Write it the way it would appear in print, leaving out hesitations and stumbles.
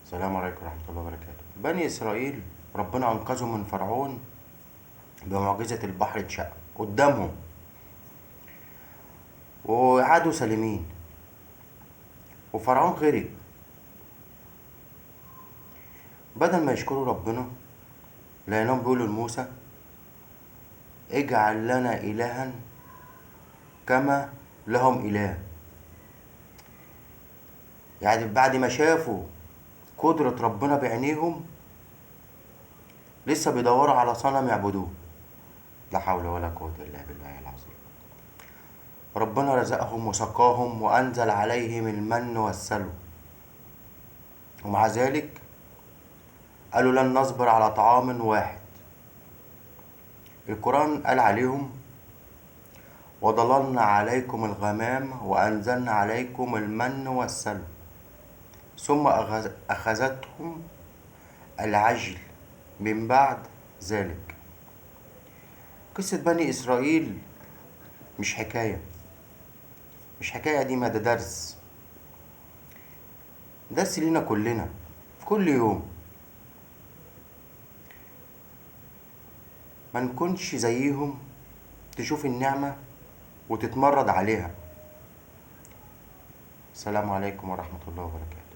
السلام عليكم ورحمة الله وبركاته. بني إسرائيل ربنا أنقذهم من فرعون بمعجزة البحر اتشق قدامهم وقعدوا سالمين، وفرعون غرق. بدل ما يشكروا ربنا لأنهم بيقولوا لموسى اجعل لنا إلها كما لهم إله. يعني بعد ما شافوا قدرة ربنا بعينيهم لسه بيدوروا على صنم يعبدوه. لا حول ولا قوة إلا بالله العظيم. ربنا رزقهم وسقاهم وأنزل عليهم المن والسلوى، ومع ذلك قالوا لن نصبر على طعام واحد. القرآن قال عليهم وظللنا عليكم الغمام وأنزلنا عليكم المن والسلوى ثم أخذتهم العجل من بعد ذلك. قصة بني إسرائيل مش حكاية، مش حكاية قديمة، ده درس لينا كلنا في كل يوم. ما نكونش زيهم تشوف النعمة وتتمرد عليها. السلام عليكم ورحمة الله وبركاته.